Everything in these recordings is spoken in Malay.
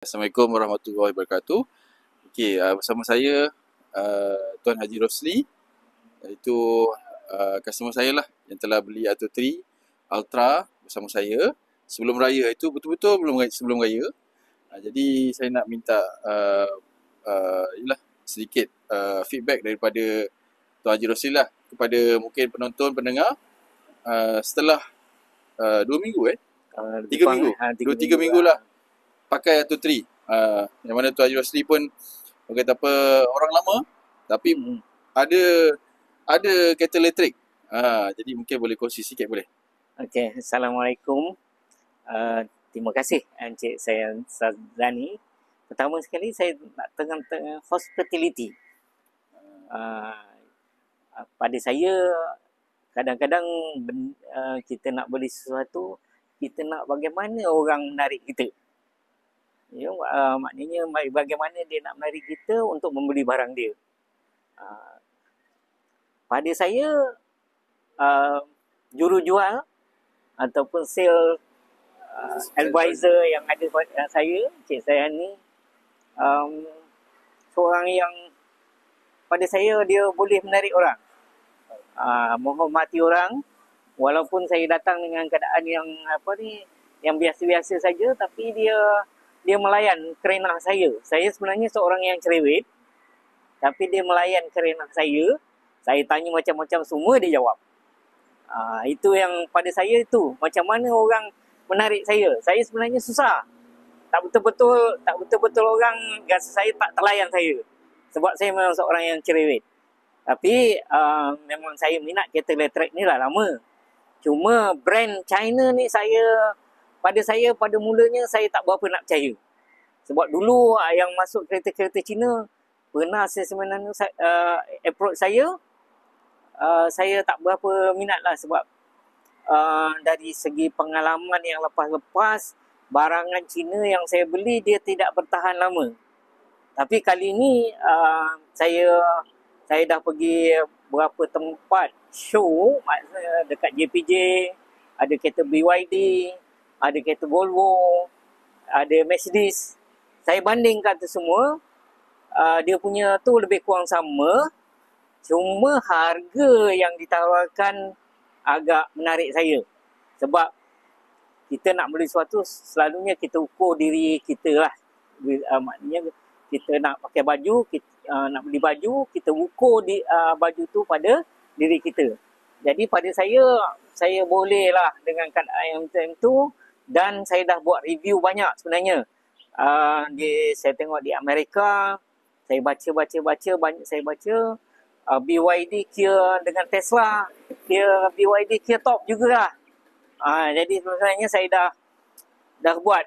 Assalamualaikum warahmatullahi wabarakatuh. Okey, bersama saya Tuan Haji Rosli, iaitu customer saya lah yang telah beli Atto 3 Ultra bersama saya sebelum raya, itu betul-betul sebelum raya. Jadi saya nak minta sedikit feedback daripada Tuan Haji Rosli lah kepada mungkin penonton, pendengar setelah 2 minggu 3 minggu, 2-3 minggu lah pakai Atto 3. Yang mana Tuan Haji Rosli pun kata apa, orang lama tapi ada kereta elektrik. Jadi mungkin boleh kongsi sikit boleh? Okey, Assalamualaikum. Terima kasih Encik saya Sazani. Pertama sekali saya nak tengah hospitality. Pada saya kadang-kadang kita nak beli sesuatu, kita nak bagaimana orang menarik kita. Maknanya bagaimana dia nak menarik kita untuk membeli barang dia. Pada saya, jurujual ataupun sales advisor yang ada pada saya, Cik saya ni, seorang yang pada saya dia boleh menarik orang, menghormati orang, walaupun saya datang dengan keadaan yang biasa-biasa saja, tapi dia melayan kerana saya. Saya sebenarnya seorang yang cerewet, tapi dia melayan kerana saya. Saya tanya macam-macam, semua dia jawab. Itu yang pada saya itu. Macam mana orang menarik saya. Saya sebenarnya susah. Tak betul-betul orang rasa saya tak terlayan saya. Sebab saya memang seorang yang cerewet. Tapi memang saya minat kereta elektrik ni dah lama. Cuma brand China ni pada mulanya saya tak berapa nak percaya. Sebab dulu yang masuk kereta-kereta Cina, pernah saya sebenarnya approach saya tak berapa minat lah. Sebab dari segi pengalaman yang lepas-lepas, barangan Cina yang saya beli dia tidak bertahan lama. Tapi kali ni saya dah pergi beberapa tempat show dekat JPJ, ada kereta BYD, ada kereta Volvo, ada Mercedes. Saya bandingkan tu semua, dia punya tu lebih kurang sama. Cuma harga yang ditawarkan agak menarik saya. Sebab kita nak beli sesuatu, selalunya kita ukur diri kita lah. Maknanya kita nak pakai baju, nak beli baju, kita ukur baju tu pada diri kita. Jadi pada saya boleh lah dengan keadaan yang macam tu. Dan saya dah buat review banyak sebenarnya. Saya tengok di Amerika, saya banyak saya baca. BYD Kia dengan Tesla, BYD Kia top jugalah. Jadi sebenarnya saya dah buat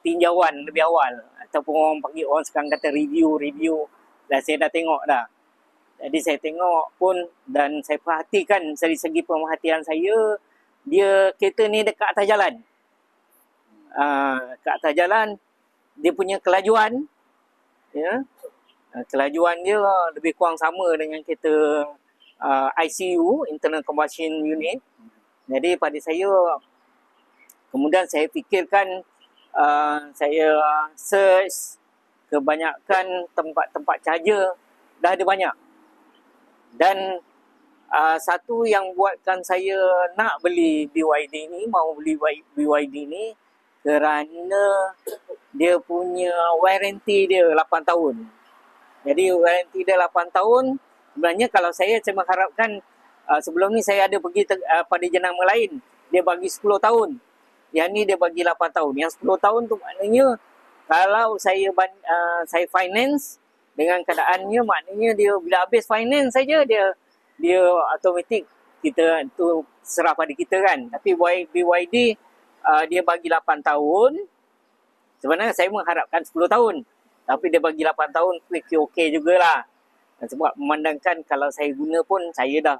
tinjauan lebih awal. Ataupun orang sekarang kata review. Dan saya dah tengok dah. Jadi saya tengok pun dan saya perhatikan dari segi pemerhatian saya, dia kereta ni dekat atas jalan. Ke atas jalan, dia punya kelajuan, kelajuan dia lebih kurang sama dengan kereta ICU, Internal Combustion Unit. Jadi pada saya, kemudian saya fikirkan, saya search, kebanyakan tempat-tempat charger dah ada banyak. Dan satu yang buatkan saya nak beli BYD ni, ni, kerana dia punya warranty dia 8 tahun. Jadi warranty dia 8 tahun. Sebenarnya kalau saya mengharapkan, sebelum ni saya ada pergi pada jenama lain, dia bagi 10 tahun. Yang ni dia bagi 8 tahun. Yang 10 tahun tu maknanya kalau saya finance dengan keadaannya, maknanya dia bila habis finance saja dia automatik, kita tu serah pada kita kan. Tapi BYD dia bagi 8 tahun. Sebenarnya saya mengharapkan 10 tahun. Tapi dia bagi 8 tahun, okey jugalah. Sebab memandangkan kalau saya guna pun, saya dah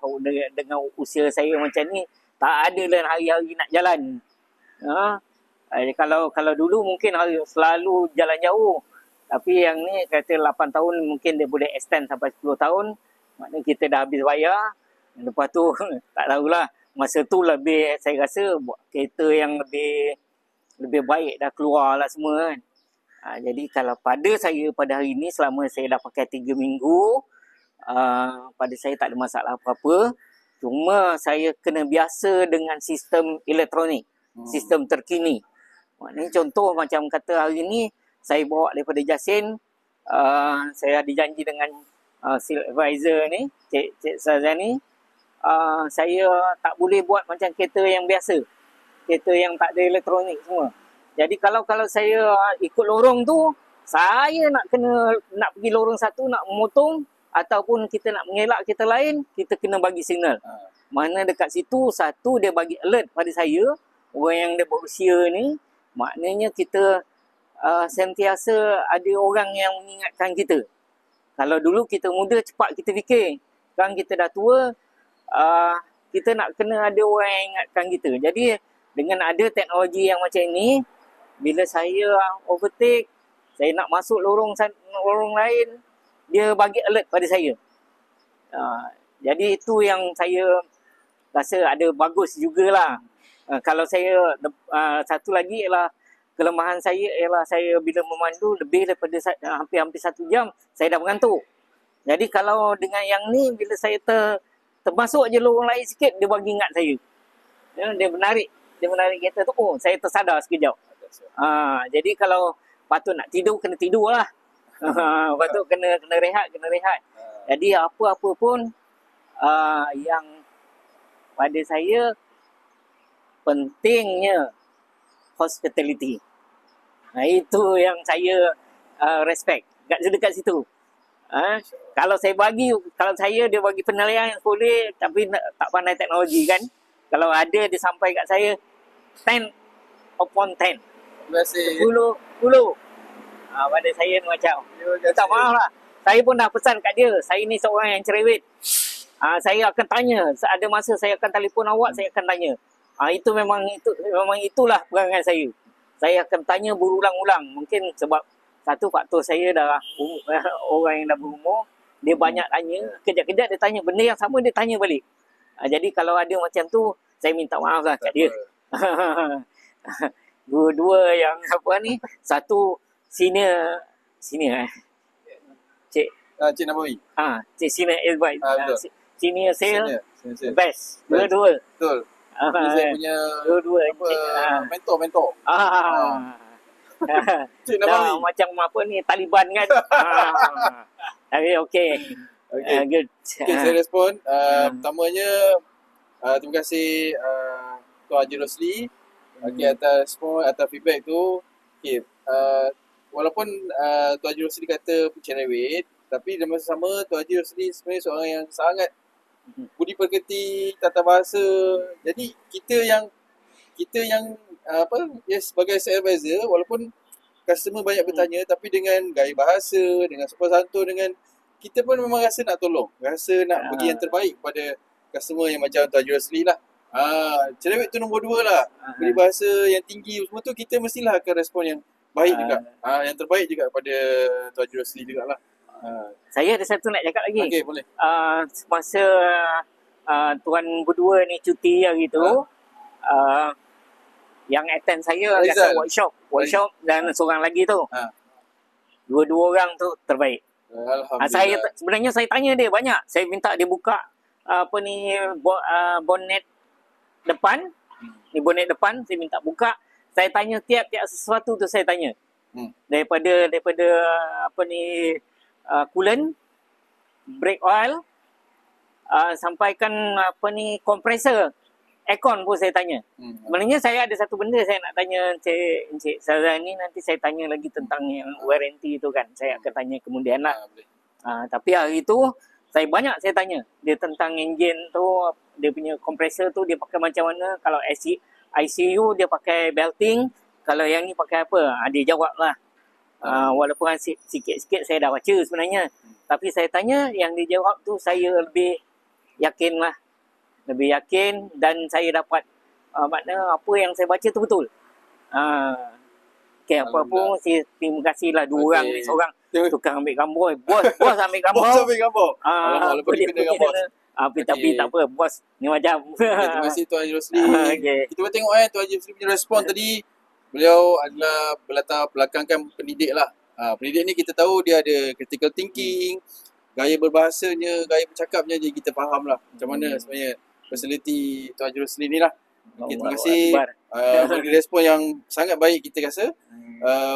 dengan usia saya macam ni, tak ada lah hari-hari nak jalan. Kalau dulu mungkin selalu jalan jauh. Tapi yang ni kata 8 tahun, mungkin dia boleh extend sampai 10 tahun. Maknanya kita dah habis bayar. Lepas tu, tak tahulah. Masa tu saya rasa buat kereta yang lebih baik dah keluar lah semua kan. Jadi kalau pada saya pada hari ini, selama saya dah pakai 3 minggu, pada saya tak ada masalah apa-apa. Cuma saya kena biasa dengan sistem elektronik, sistem terkini. Maknanya contoh macam kata hari ni saya bawa daripada Jasin, saya ada janji dengan sales advisor ni, Cik Sazani, saya tak boleh buat macam kereta yang biasa, kereta yang tak ada elektronik semua. Jadi kalau saya ikut lorong tu, saya nak pergi lorong satu, nak memotong ataupun kita nak mengelak kereta lain, kita kena bagi signal. Mana dekat situ, satu dia bagi alert pada saya, orang yang dia berusia ni, maknanya kita sentiasa ada orang yang mengingatkan kita. Kalau dulu kita muda, cepat kita fikir. Sekarang kita dah tua, kita nak kena ada orang yang ingatkan kita. Jadi dengan ada teknologi yang macam ini, bila saya overtake, saya nak masuk lorong lain, dia bagi alert pada saya. Jadi itu yang saya rasa ada bagus jugalah. Kalau saya, satu lagi ialah kelemahan saya ialah saya bila memandu lebih daripada hampir 1 jam, saya dah mengantuk. Jadi kalau dengan yang ni, bila saya termasuk je lorong lain sikit, dia bagi ingat saya. Dia menarik kereta tu, saya tersadar sekejap. Jadi kalau patut nak tidur, kena tidur lah. Patut kena rehat. Jadi apa-apa pun yang pada saya pentingnya hospitality. Itu yang saya respect dekat situ. Kalau saya dia bagi penilaian yang boleh, tapi tak pandai teknologi kan. Kalau ada dia sampai kat saya 10 upon 10. 10. Pada saya macam, minta maaf lah. Saya pun dah pesan kat dia, saya ni seorang yang cerewet. Saya akan tanya, ada masa saya akan telefon awak, saya akan tanya. Memang itulah perangai saya. Saya akan tanya berulang-ulang. Mungkin sebab satu faktor saya dah orang yang dah berumur, dia banyak tanya, kejap-kejap dia tanya benda yang sama, dia tanya balik. Jadi kalau ada macam tu, saya minta maaf lah kat dia. Dua yang satu senior Cik Nabawi. Cik senior advice. Senior sale best. Betul. Saya punya mentor. Cik Nabawi. Macam Taliban kan. Okay. Good. Saya respon. Pertamanya, terima kasih Tuan Haji Rosli atas feedback tu. Walaupun Tuan Haji Rosli kata cerewet, tapi dalam masa sama Tuan Haji Rosli sebenarnya seorang yang sangat budi pekerti, tata bahasa. Jadi kita yang sebagai sales advisor, walaupun customer banyak bertanya, tapi dengan gaya bahasa, dengan sopan santun, dengan kita pun memang rasa nak tolong, rasa nak bagi yang terbaik pada customer yang macam Tuan Haji Rosli lah. Cerewet tu nombor 2 lah. Beri bahasa yang tinggi semua tu, kita mestilah akan respon yang baik juga. Yang terbaik juga pada Tuan Haji Rosli jugalah. Saya ada satu nak cakap lagi. Okey, boleh. Semasa tuan berdua ni cuti hari tu, yang attend saya ada workshop dan seorang lagi tu. Dua-dua orang tu terbaik. Alhamdulillah. Sebenarnya saya tanya dia banyak. Saya minta dia buka bonnet depan. Ni bonnet depan saya minta buka. Saya tanya tiap-tiap sesuatu tu saya tanya. Daripada coolant, brake oil, sampaikan kompresor, aircon pun saya tanya. Sebenarnya saya ada satu benda saya nak tanya Encik Sazani, nanti saya tanya lagi tentang yang warranty tu kan. Saya akan tanya kemudian lah. Tapi hari tu saya tanya dia tentang enjin tu, dia punya kompresor tu dia pakai macam mana, kalau ICU dia pakai belting, kalau yang ni pakai apa. Dia jawab lah. Walaupun sikit-sikit saya dah baca sebenarnya, tapi saya tanya, yang dia jawab tu saya lebih yakin lah. Lebih yakin, dan saya dapat makna apa yang saya baca tu betul. Apa pun, terima kasih lah dua orang ni. Seorang tukang ambil gambar, bos ambil gambar. Bos ambil gambar. Walaupun dia kena dengan bos. Tapi tak apa, bos ni macam. Terima kasih Tuan Haji Rosli. Kita boleh tengok Tuan Haji Rosli punya respon tadi. beliau adalah berlatar belakangkan pendidik lah. Pendidik ni kita tahu dia ada critical thinking, gaya berbahasanya, gaya bercakapnya, jadi kita faham lah macam mana sebenarnya personality Tuan Haji Rosli ni lah. Okay, terima kasih. Bagi respon yang sangat baik kita rasa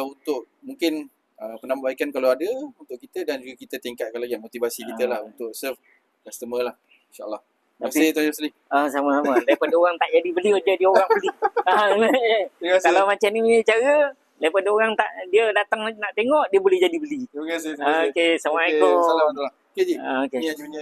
untuk mungkin penambahkan kalau ada untuk kita, dan juga kita tingkatkan lagi motivasi kita lah untuk serve customer lah, insyaAllah. Terima kasih Tuan Rosli. Sama-sama. Daripada orang tak jadi beli, jadi orang beli. Kalau macam ni cara, daripada orang tak, dia datang nak tengok, dia boleh jadi beli. Terima kasih. Okey, Assalamualaikum. Salam. Okay, Ji. Okay. Ni